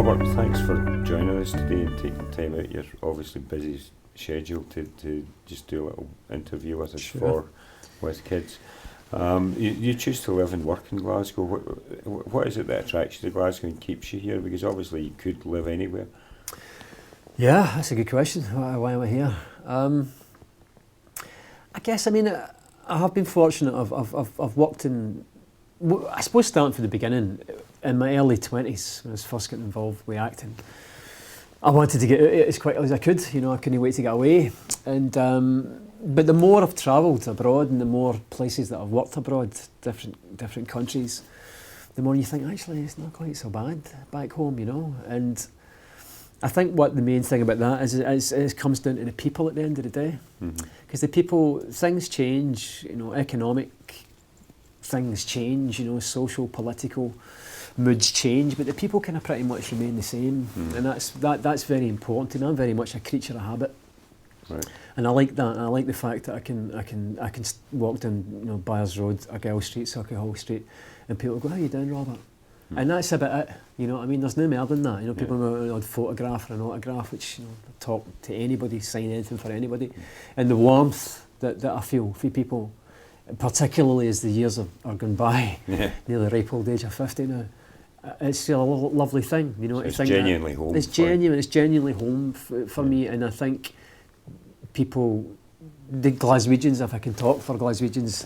Robert, thanks for joining us today and taking time out your obviously busy schedule to just do a little interview with us Sure. with kids. You choose to live and work in Glasgow. What is it that attracts you to Glasgow and keeps you here? Because obviously you could live anywhere. Yeah, that's a good question. Why am I here? I guess, I mean, I have been fortunate. I've worked in, I suppose starting from the beginning, in my early 20s, when I was first getting involved with acting. I wanted to get out as quickly as I could, I couldn't wait to get away. And but the more I've travelled abroad and the more places that I've worked abroad, different countries, the more you think, actually, it's not quite so bad back home, And I think what the main thing about that is it comes down to the people at the end of the day. Because the people, things change, economic things change, social, political moods change, but the people kind of pretty much remain the same. And that's very important to me. I'm very much a creature of habit. Right. And I like that. And I like the fact that I can walk down Byres Road, Argyle Street, Sauchiehall Street, and people go, "How you doing, Robert?" And that's about it. I mean, there's no more than that. People want an odd photograph or an autograph, which talk to anybody, sign anything for anybody, and the warmth that I feel for people, particularly as the years are gone by, nearly ripe old age of 50 now. It's still a lovely thing, So it's genuinely home. It's genuine. It's genuinely home for me, and I think people, the Glaswegians, if I can talk for Glaswegians,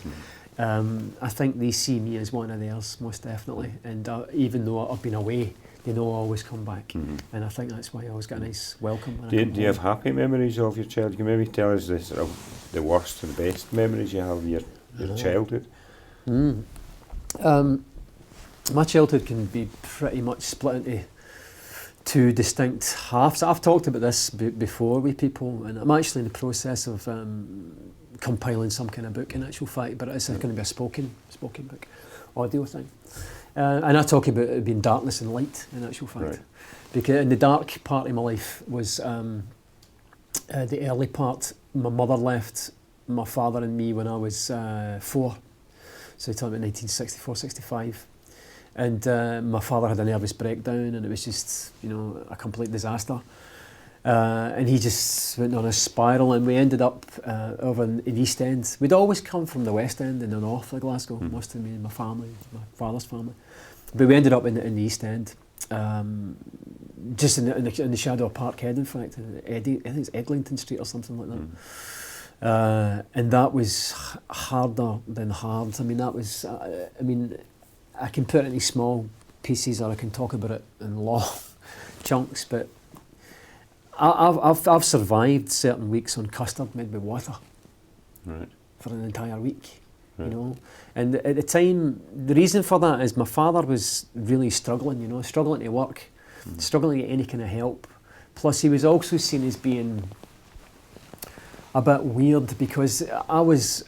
I think they see me as one of theirs, most definitely. And even though I've been away, they know I always come back. And I think that's why I always get a nice welcome. Do you have happy memories of your childhood? Can you maybe tell us the worst and best memories you have of your childhood? My childhood can be pretty much split into two distinct halves. I've talked about this before with people, and I'm actually in the process of compiling some kind of book in actual fact, but it's going to be a spoken book, audio thing. And I talk about it being darkness and light in actual fact. Right. Because in the dark part of my life was the early part. My mother left my father and me when I was 4. So you're talking about 1964, 65. And my father had a nervous breakdown, and it was just, a complete disaster. And he just went on a spiral, and we ended up over in the East End. We'd always come from the West End in the north of Glasgow, most of me and my family, my father's family. But we ended up in the East End, just in the shadow of Parkhead, in fact. I think it's Eglinton Street or something like that. And that was harder than hard. I mean, that was, I can put it into small pieces, or I can talk about it in long chunks, but I've survived certain weeks on custard made with water, Right. for an entire week, Right. And at the time, the reason for that is my father was really struggling, struggling to work, struggling to get any kind of help. Plus, he was also seen as being a bit weird because it was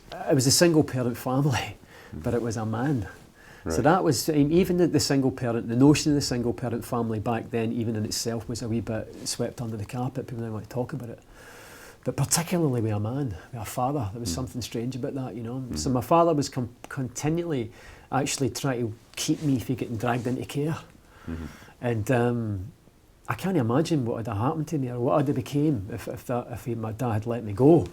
a single parent family, but it was a man. Right. So that was, even the single parent, the notion of the single parent family back then, even in itself, was a wee bit swept under the carpet. People didn't want to talk about it. But particularly with a man, with a father, there was something strange about that, So my father was continually actually trying to keep me from getting dragged into care. And I can't imagine what would have happened to me or what I'd have became if my dad had let me go.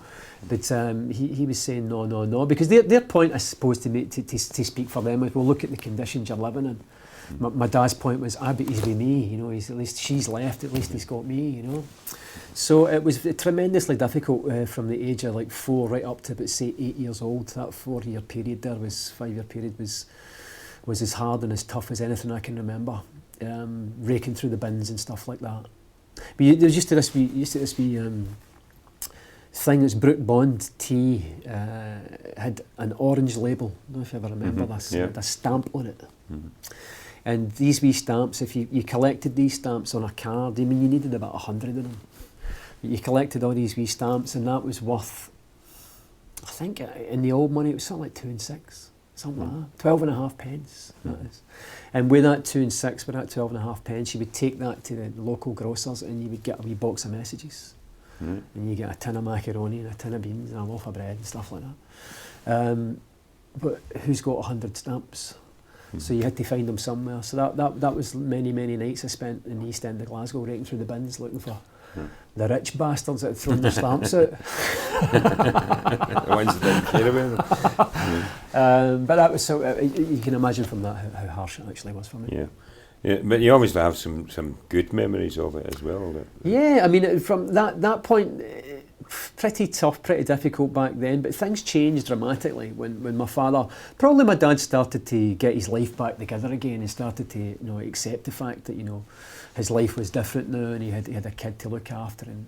But he was saying no, because their point, I suppose, to speak for them was, well, look at the conditions you're living in. My dad's point was, but he's with me, he's, at least she's left, at least he's got me, So it was tremendously difficult from the age of 4 right up to about, say, 8 years old. That 5-year period was as hard and as tough as anything I can remember. Raking through the bins and stuff like that. But there used to this be thing that's Brook Bond tea had an orange label. I don't know if you ever remember this. It had a stamp on it. And these wee stamps, if you collected these stamps on a card, you needed about 100 of them. You collected all these wee stamps, and that was worth, I think in the old money, it was something like 2 and 6. Something like that, 12.5 pence, that is. And with that 2 and 6, with that 12.5 pence, you would take that to the local grocers and you would get a wee box of messages. And you get a tin of macaroni and a tin of beans and a loaf of bread and stuff like that. But who's got 100 stamps? So you had to find them somewhere. So that was many nights I spent in the East End of Glasgow, raking through the bins looking for the rich bastards that had thrown their stamps out. The ones that didn't care about them. But that was so. You can imagine from that how harsh it actually was for me. Yeah. Yeah, but you obviously have some good memories of it as well. Yeah, I mean, from that point, pretty tough, pretty difficult back then, but things changed dramatically when my father, probably my dad, started to get his life back together again and started to accept the fact that his life was different now, and he had a kid to look after, and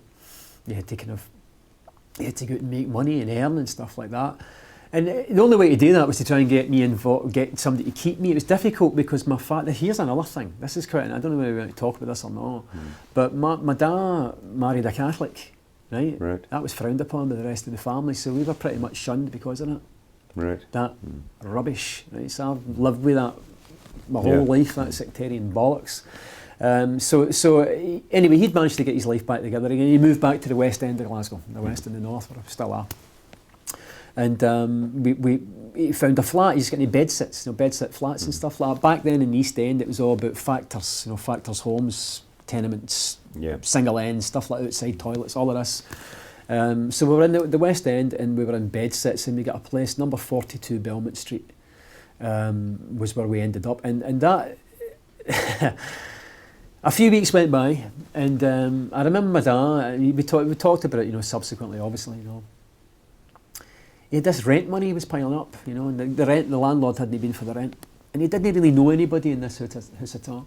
he had to go out and make money and earn and stuff like that. And the only way to do that was to try and get me involved, get somebody to keep me. It was difficult because my father. Here's another thing. This is quite. I don't know whether we want to talk about this or not. But my dad married a Catholic, right? That was frowned upon by the rest of the family, so we were pretty much shunned because of it. Right. That rubbish, right? So I've lived with that my whole life. That sectarian bollocks. So anyway, he'd managed to get his life back together again. He moved back to the West End of Glasgow, the West and the North, where I still are. And he found a flat. He's getting bed sits, bed sit flats and stuff like that. Back then in the East End, it was all about factors, factors homes, tenements, single ends, stuff like outside toilets, all of this. So we were in the West End, and we were in bed sits, and we got a place, number 42 Belmont Street, was where we ended up. And that, a few weeks went by, and I remember my dad. We talked about it, subsequently, obviously, He had this rent money he was piling up, and the landlord hadn't been for the rent. And he didn't really know anybody in this house at all.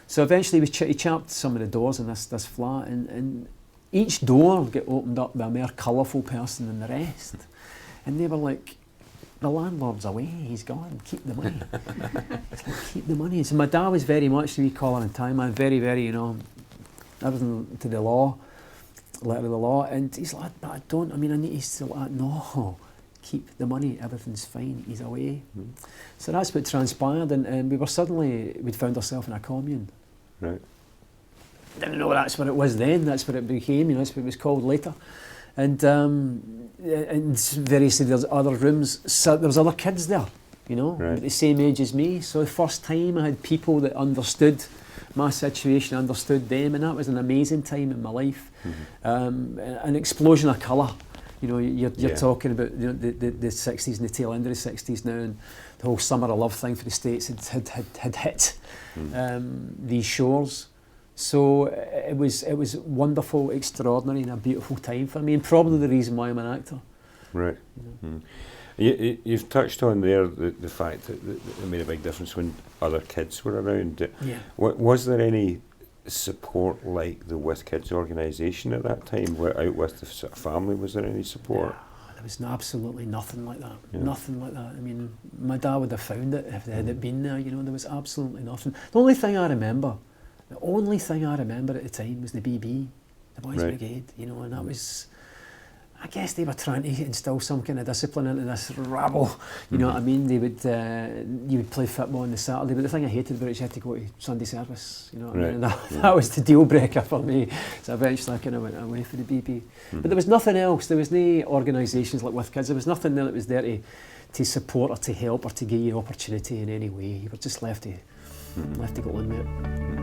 So eventually he chapped some of the doors in this flat, and each door got opened up by a more colourful person than the rest. And they were like, the landlord's away, he's gone, keep the money. It's like, keep the money. So my dad was very much the wee collar and tie man, very, very, everything to the law, letter of the law. And he's like, but I need to still, no. Keep the money, everything's fine, he's away. So that's what transpired, and we'd found ourselves in a commune. Right. Didn't know that's what it was then, that's what it became, that's what it was called later. And variously there's other rooms, so there was other kids there, right. the same age as me. So the first time I had people that understood my situation, understood them, and that was an amazing time in my life. An explosion of colour. You're talking about the 60s and the tail end of the 60s now, and the whole summer of love thing for the States had hit these shores. So it was wonderful, extraordinary, and a beautiful time for me, and probably the reason why I'm an actor. Right. You've touched on there the fact that it made a big difference when other kids were around. Was there any support like the With Kids organisation at that time? Out with the family, was there any support? There was absolutely nothing like that. Nothing like that. I mean, my dad would have found it if had it been there. There was absolutely nothing. The only thing I remember at the time was the BB, the Boys Brigade. And that was, I guess they were trying to instill some kind of discipline into this rabble. You know what I mean? They would, you would play football on the Saturday, but the thing I hated about it was you had to go to Sunday service. You know what I mean? And that was the deal breaker for me. So eventually I kind of went away for the BB. But there was nothing else. There was no organisations like With Kids. There was nothing there that was there to support or to help or to give you opportunity in any way. You were just left to go on with it.